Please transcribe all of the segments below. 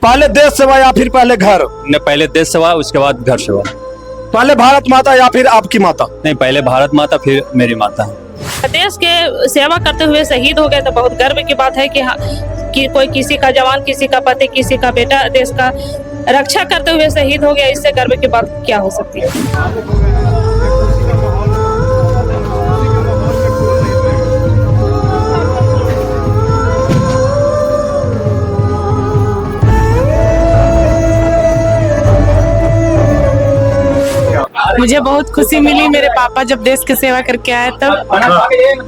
पहले देश सेवा या फिर पहले घर? ने पहले देश सेवा उसके बाद घर सेवा। पहले भारत माता या फिर आपकी माता? नहीं, पहले भारत माता फिर मेरी माता है। देश के सेवा करते हुए शहीद हो गए तो बहुत गर्व की बात है कि कोई किसी का जवान, किसी का पति, किसी का बेटा देश का रक्षा करते हुए शहीद हो गया। इससे गर्व की बात क्या हो सकती है। मुझे बहुत खुशी मिली मेरे पापा जब देश की सेवा करके आए तब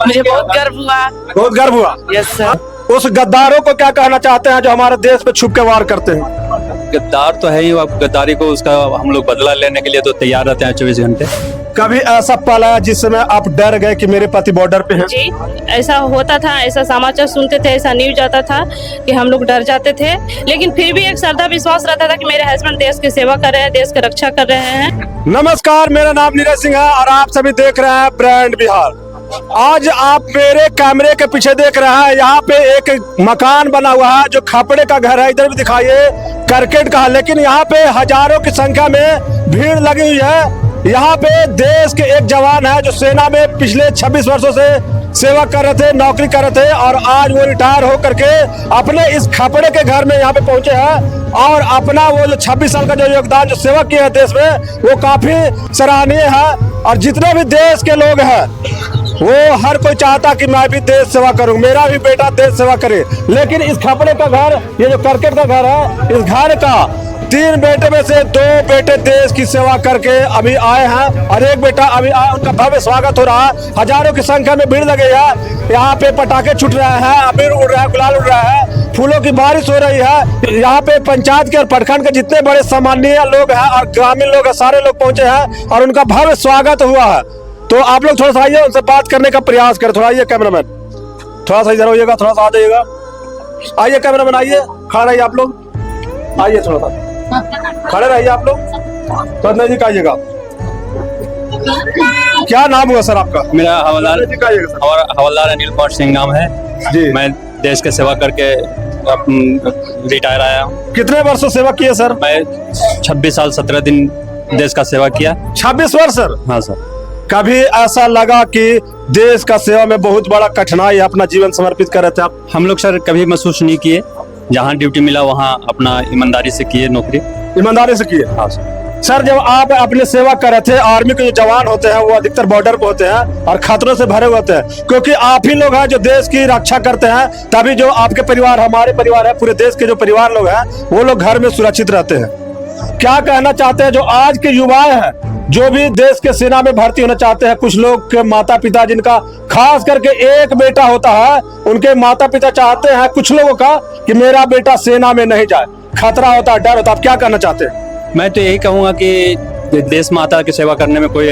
मुझे बहुत गर्व हुआ। बहुत गर्व हुआ। Yes sir. उस गद्दारों को क्या कहना चाहते हैं जो हमारे देश पे छुप के वार करते हैं? गद्दार तो है ही, अब गद्दारी को उसका हम लोग बदला लेने के लिए तो तैयार रहते हैं 24 घंटे। कभी ऐसा पल आया जिस समय आप डर गए कि मेरे पति बॉर्डर पे हैं? जी, ऐसा होता था, ऐसा समाचार सुनते थे, ऐसा न्यूज आता था कि हम लोग डर जाते थे, लेकिन फिर भी एक श्रद्धा विश्वास रहता था कि मेरे हस्बैंड देश की सेवा कर रहे हैं, देश की रक्षा कर रहे हैं। नमस्कार, मेरा नाम नीरज सिंह है और आप सभी देख रहे हैं ब्रांड बिहार। आज आप मेरे कैमरे के पीछे देख रहे हैं, यहाँ पे एक मकान बना हुआ है जो खपड़े का घर है। इधर भी दिखाइए, करकेट का है, लेकिन यहाँ पे हजारों की संख्या में भीड़ लगी हुई है। यहाँ पे देश के एक जवान है जो सेना में पिछले 26 वर्षों से सेवा कर रहे थे, नौकरी कर रहे थे और आज वो रिटायर हो करके अपने इस खपड़े के घर में यहाँ पे पहुंचे हैं और अपना वो जो 26 साल का जो योगदान, जो सेवा किया है देश में, वो काफी सराहनीय है। और जितने भी देश के लोग हैं वो हर कोई चाहता कि मैं भी देश सेवा करूं, मेरा भी बेटा देश सेवा करे। लेकिन इस खपड़े का घर, ये जो करकेट का घर है, इस घर का 3 बेटे में से 2 बेटे देश की सेवा करके अभी आए हैं और एक बेटा अभी आया। उनका भव्य स्वागत हो रहा है, हजारों की संख्या में भीड़ लगी है। यहाँ पे पटाखे छूट रहे हैं, अबीर उड़ रहा है, गुलाल उड़ रहा है, फूलों की बारिश हो रही है। यहाँ पे पंचायत के और प्रखंड के जितने बड़े सम्मानीय लोग हैं और ग्रामीण लोग हैं, सारे लोग पहुंचे हैं और उनका भव्य स्वागत हुआ है। तो आप लोग थोड़ा सा आइए, उनसे बात करने का प्रयास करें। थोड़ा आइए कैमरामैन, थोड़ा सा इधर होइएगा, थोड़ा सा आ जाइएगा। आइए कैमरामैन, आइए, खड़ा रहिए आप लोग, आइए थोड़ा सा खड़े रहिए आप लोग, तो नजदीक आइएगा। क्या नाम हुआ सर आपका? मेरा हवलदार अनिल कुमार सिंह नाम है जी। मैं देश की सेवा करके रिटायर आया हूँ। कितने वर्षों सेवा किए सर? मैं 26 साल 17 दिन देश का सेवा किया। 26 वर्ष सर? हाँ सर। कभी ऐसा लगा कि देश का सेवा में बहुत बड़ा कठिनाई, अपना जीवन समर्पित कर रहे थे आप? हम लोग सर कभी महसूस नहीं किए, जहाँ ड्यूटी मिला वहाँ अपना ईमानदारी से किए नौकरी। ईमानदारी से किए? हाँ सर। सर, जब आप अपने सेवा कर रहे थे, आर्मी के जो जवान होते हैं वो अधिकतर बॉर्डर पे होते हैं और खतरों से भरे होते हैं, क्योंकि आप ही लोग हैं जो देश की रक्षा करते हैं, तभी जो आपके परिवार, हमारे परिवार है, पूरे देश के जो परिवार लोग हैं वो लोग घर में सुरक्षित रहते हैं। क्या कहना चाहते हैं जो आज के युवाएं हैं जो भी देश के सेना में भर्ती होना चाहते हैं? कुछ लोग के माता पिता, जिनका खास करके एक बेटा होता है, उनके माता पिता चाहते हैं कुछ लोगों का कि मेरा बेटा सेना में नहीं जाए, खतरा होता है, डर होता है। आप क्या कहना चाहते हैं? मैं तो यही कहूँगा कि देश माता की सेवा करने में कोई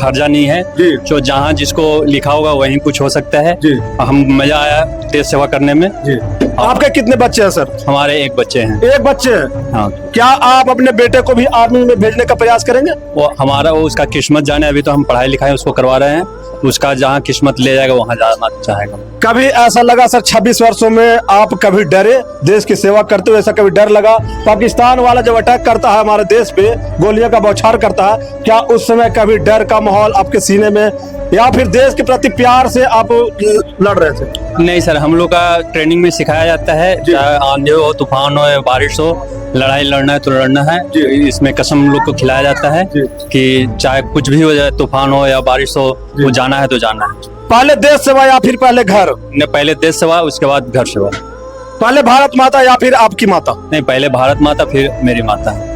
हर्जा नहीं है जी। जो जहाँ जिसको लिखा होगा वहीं कुछ हो सकता है जी। हम मजा आया देश सेवा करने में जी। आपके कितने बच्चे हैं सर? हमारे एक बच्चे हैं। एक बच्चे हैं? हाँ। क्या आप अपने बेटे को भी आर्मी में भेजने का प्रयास करेंगे? वो उसका किस्मत जाने, अभी तो हम पढ़ाई लिखाई उसको करवा रहे हैं, उसका जहाँ किस्मत ले जाएगा वहाँ जाना चाहेगा। कभी ऐसा लगा सर 26 वर्षों में आप कभी डरे देश की सेवा करते हुए? ऐसा कभी डर लगा? पाकिस्तान वाला जब अटैक करता है हमारे देश पे, गोलियों का बौछार करता है, क्या उस समय कभी डर का माहौल आपके सीने में, या फिर देश के प्रति प्यार से आप लड़ रहे थे? नहीं सर, हम लोग का ट्रेनिंग में सिखाया जाता है, चाहे आंधी हो, तूफान हो, बारिश हो, लड़ाई लड़ना है तो लड़ना है। इसमें कसम हम लोग को खिलाया जाता है कि चाहे कुछ भी हो जाए, तूफान हो या बारिश हो, वो जाना है तो जाना है। पहले देश सेवा या फिर पहले घर? ने पहले देश सेवा उसके बाद घर सेवा। पहले भारत माता या फिर आपकी माता? नहीं, पहले भारत माता फिर मेरी माता है।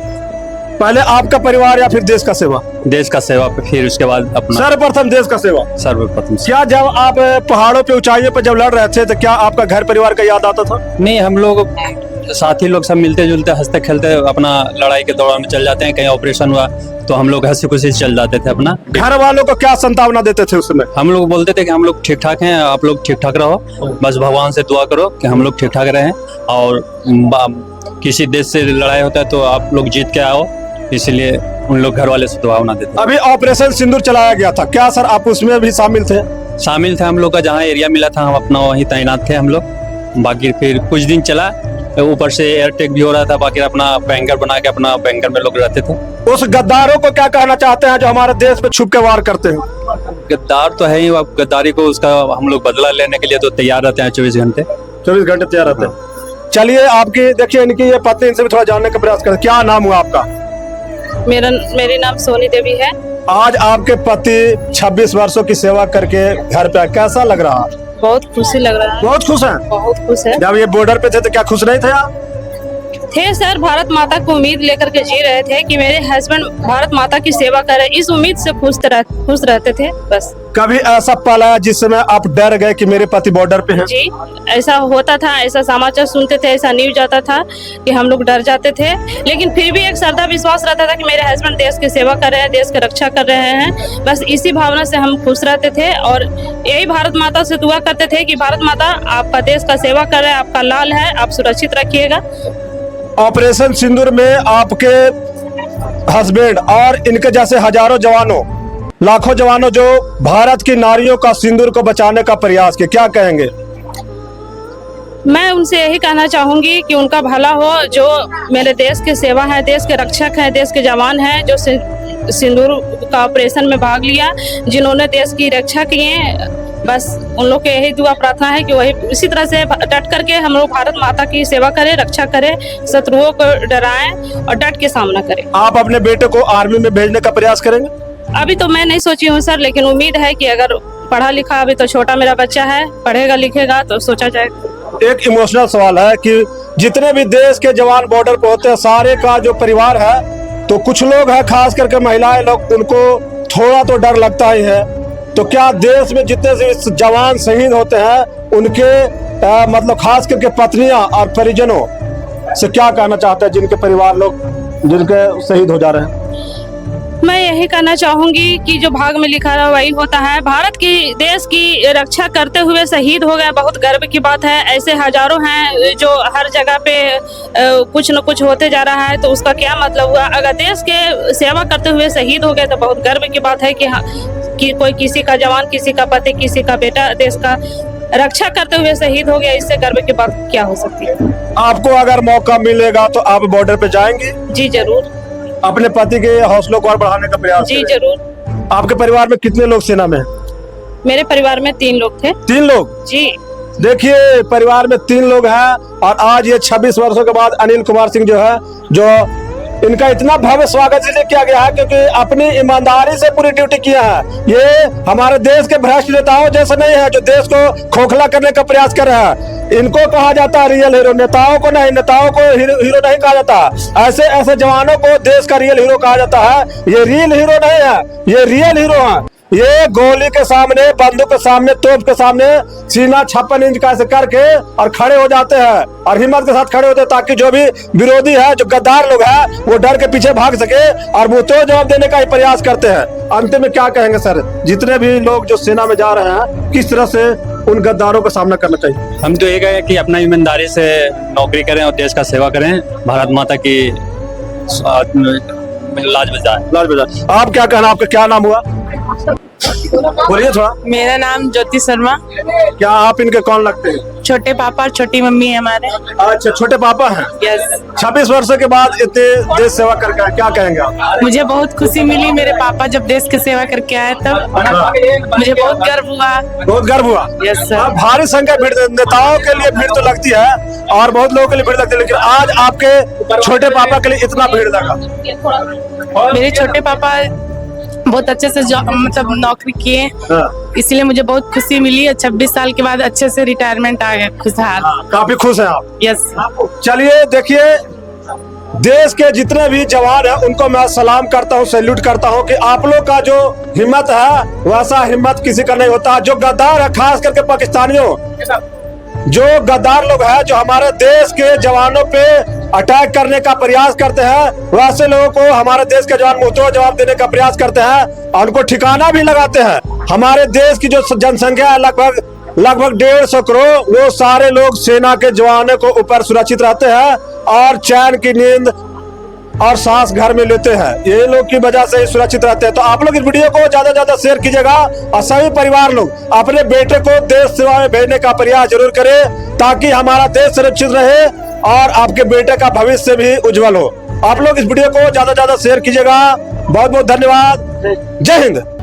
पहले आपका परिवार या फिर देश का सेवा? देश का सेवा फिर उसके बाद अपना। सर्वप्रथम देश का सेवा। सर्वप्रथम। क्या जब आप पहाड़ों पे, ऊंचाइयों पे जब लड़ रहे थे तो क्या आपका घर परिवार का याद आता था? नहीं, हम लोग साथी लोग सब मिलते जुलते, हंसते खेलते अपना लड़ाई के दौरान में चल जाते हैं। कहीं ऑपरेशन हुआ तो हम लोग हंसी खुशी चल जाते थे अपना। घर वालों को क्या संतावना देते थे उस समय? हम लोग बोलते थे कि हम लोग ठीक ठाक हैं, आप लोग ठीक ठाक रहो, बस भगवान से दुआ करो कि हम लोग ठीक ठाक रहें, और किसी देश से लड़ाई होता है तो आप लोग जीत के आओ, इसलिए उन लोग घर वाले से दुआ ना देते। अभी ऑपरेशन सिंदूर चलाया गया था, क्या सर आप उसमें भी शामिल थे? शामिल थे हम लोग का, जहाँ एरिया मिला था हम अपना वहीं तैनात थे हम लोग। बाकी फिर कुछ दिन चला ऊपर से एयर अटैक भी हो रहा था, बाकी अपना बैंकर बना के अपना बैंकर में लोग रहते थे। उस गद्दारों को क्या कहना चाहते हैं जो हमारे देश पे छुप के वार करते हैं? गद्दार तो है ही, अब गद्दारी को उसका हम लोग बदला लेने के लिए तो तैयार रहते हैं 24 घंटे। 24 घंटे तैयार रहते हैं। चलिए आपकी देखिए इनकी ये पत्नी, इनसे भी थोड़ा जानने का प्रयास करें। क्या नाम हुआ आपका? मेरी नाम सोनी देवी है। आज आपके पति 26 वर्षों की सेवा करके घर पे आए, कैसा लग रहा है? बहुत खुशी लग रहा है। बहुत खुश हैं? बहुत खुश है। जब ये बॉर्डर पे थे तो क्या खुश नहीं थे आप? थे सर, भारत माता को उम्मीद लेकर के जी रहे थे कि मेरे हस्बैंड भारत माता की सेवा करें, इस उम्मीद से खुश रहते थे बस। कभी ऐसा पल आया जिस समय आप डर गए कि मेरे पति बॉर्डर पे हैं? जी, ऐसा होता था, ऐसा समाचार सुनते थे, ऐसा न्यूज आता था कि हम लोग डर जाते थे, लेकिन फिर भी एक श्रद्धा विश्वास रहता था कि मेरे हस्बैंड देश की सेवा कर रहे हैं, देश की रक्षा कर रहे हैं। बस इसी भावना से हम खुश रहते थे और यही भारत माता से दुआ करते थे कि भारत माता आपका देश का सेवा कर रहे हैं, आपका लाल है, आप सुरक्षित रखिएगा। ऑपरेशन सिंदूर में आपके हस्बैंड और इनके जैसे हजारों जवानों, लाखों जवानों जो भारत की नारियों का सिंदूर को बचाने का प्रयास किए, क्या कहेंगे? मैं उनसे यही कहना चाहूंगी कि उनका भला हो, जो मेरे देश की सेवा है, देश के रक्षक हैं, देश के जवान हैं, जो सिंदूर का ऑपरेशन में भाग लिया, जिन्होंने देश की रक्षा किए। बस उन लोग के यही दुआ प्रार्थना है कि वही इसी तरह से डट करके हम लोग भारत माता की सेवा करें, रक्षा करें, शत्रुओं को डराएं और डट के सामना करें। आप अपने बेटे को आर्मी में भेजने का प्रयास करेंगे? अभी तो मैं नहीं सोची हूँ सर, लेकिन उम्मीद है कि अगर पढ़ा लिखा, अभी तो छोटा मेरा बच्चा है, पढ़ेगा लिखेगा तो सोचा जाएगा। एक इमोशनल सवाल है कि जितने भी देश के जवान बॉर्डर पे होते हैं, सारे का जो परिवार है, तो कुछ लोग हैं खास करके महिलाएं लोग, उनको थोड़ा तो डर लगता ही है। तो क्या देश में जितने से जवान शहीद होते हैं उनके मतलब खास करके पत्नियां और परिजनों से क्या कहना चाहते हैं, जिनके परिवार लोग जिनके शहीद हो जा रहे हैं? मैं यही कहना चाहूंगी कि जो भाग में लिखा रहा वही होता है। भारत की देश की रक्षा करते हुए शहीद हो गए, बहुत गर्व की बात है। ऐसे हजारों हैं जो हर जगह पे कुछ न कुछ होते जा रहा है, तो उसका क्या मतलब हुआ? अगर देश के सेवा करते हुए शहीद हो गए तो बहुत गर्व की बात है कि कोई किसी का जवान, किसी का पति, किसी का बेटा देश का रक्षा करते हुए शहीद हो गया। इससे गर्व की बात क्या हो सकती है? आपको अगर मौका मिलेगा तो आप बॉर्डर पे जाएंगे? जी जरूर। अपने पति के हौसलों को और बढ़ाने का प्रयास? जी जरूर। आपके परिवार में कितने लोग सेना में हैं? मेरे परिवार में 3 लोग थे। 3 लोग? जी। देखिए परिवार में 3 लोग हैं और आज ये 26 वर्षों के बाद अनिल कुमार सिंह जो है, जो इनका इतना भव्य स्वागत इसलिए किया गया है क्योंकि अपनी ईमानदारी से पूरी ड्यूटी किया है। ये हमारे देश के भ्रष्ट नेताओं जैसे नहीं है जो देश को खोखला करने का प्रयास कर रहे हैं। इनको कहा जाता है रियल हीरो, नेताओं को नहीं, नेताओं को हीरो नहीं कहा जाता। ऐसे ऐसे जवानों को देश का रियल हीरो कहा जाता है। ये रियल हीरो नहीं है, ये रियल हीरो है। ये गोली के सामने, बंदूक के सामने, तोप के सामने सीना 56 इंच का ऐसे करके और खड़े हो जाते हैं और हिम्मत के साथ खड़े होते हैं ताकि जो भी विरोधी है, जो गद्दार लोग हैं, वो डर के पीछे भाग सके और वो तो जवाब देने का ही प्रयास करते हैं। अंत में क्या कहेंगे सर, जितने भी लोग जो सेना में जा रहे हैं, किस तरह से उन गद्दारों का सामना करना चाहिए? हम तो ये कहें कि अपना ईमानदारी से नौकरी करें और देश का सेवा करें, भारत माता की लाज बजाए। आप क्या कहना, आपका क्या नाम हुआ? बोलिए थोड़ा। मेरा नाम ज्योति शर्मा। क्या आप इनके कौन लगते हैं? छोटे पापा और छोटी मम्मी है हमारे। अच्छा, छोटे पापा हैं। यस। 26 वर्षों के बाद इतने देश सेवा करके आए, क्या कहेंगे आप? मुझे बहुत खुशी मिली, मेरे पापा जब देश की सेवा करके आए तब मुझे बहुत गर्व हुआ। बहुत गर्व हुआ। Yes sir. भारी संख्या भीड़, नेताओं के लिए भीड़ तो लगती है और बहुत लोगों के लिए भीड़ लगती है, लेकिन आज आपके छोटे पापा के लिए इतना भीड़ लगा। मेरे छोटे पापा बहुत अच्छे से मतलब नौकरी किए, इसलिए मुझे बहुत खुशी मिली। 26 साल के बाद अच्छे से रिटायरमेंट आ गया, खुशहाल। काफी खुश हैं आप? यस। चलिए देखिए, देश के जितने भी जवान हैं उनको मैं सलाम करता हूँ, सैल्यूट करता हूँ कि आप लोग का जो हिम्मत है वैसा हिम्मत किसी का नहीं होता। जो गद्दार है, खास करके पाकिस्तानियों, जो गद्दार लोग हैं, जो हमारे देश के जवानों पे अटैक करने का प्रयास करते हैं, वैसे लोगों को हमारे देश के जवान मुंहतोड़ जवाब देने का प्रयास करते हैं और उनको ठिकाना भी लगाते हैं। हमारे देश की जो जनसंख्या है लगभग 150 करोड़, वो सारे लोग सेना के जवानों को ऊपर सुरक्षित रहते हैं और चैन की नींद और सांस घर में लेते हैं। ये लोग की वजह से ही सुरक्षित रहते हैं। तो आप लोग इस वीडियो को ज्यादा से ज्यादा शेयर कीजिएगा और सभी परिवार लोग अपने बेटे को देश सेवा में भेजने का प्रयास जरूर करें ताकि हमारा देश सुरक्षित रहे और आपके बेटे का भविष्य भी उज्जवल हो। आप लोग इस वीडियो को ज्यादा से ज्यादा शेयर कीजिएगा। बहुत बहुत धन्यवाद। जय हिंद।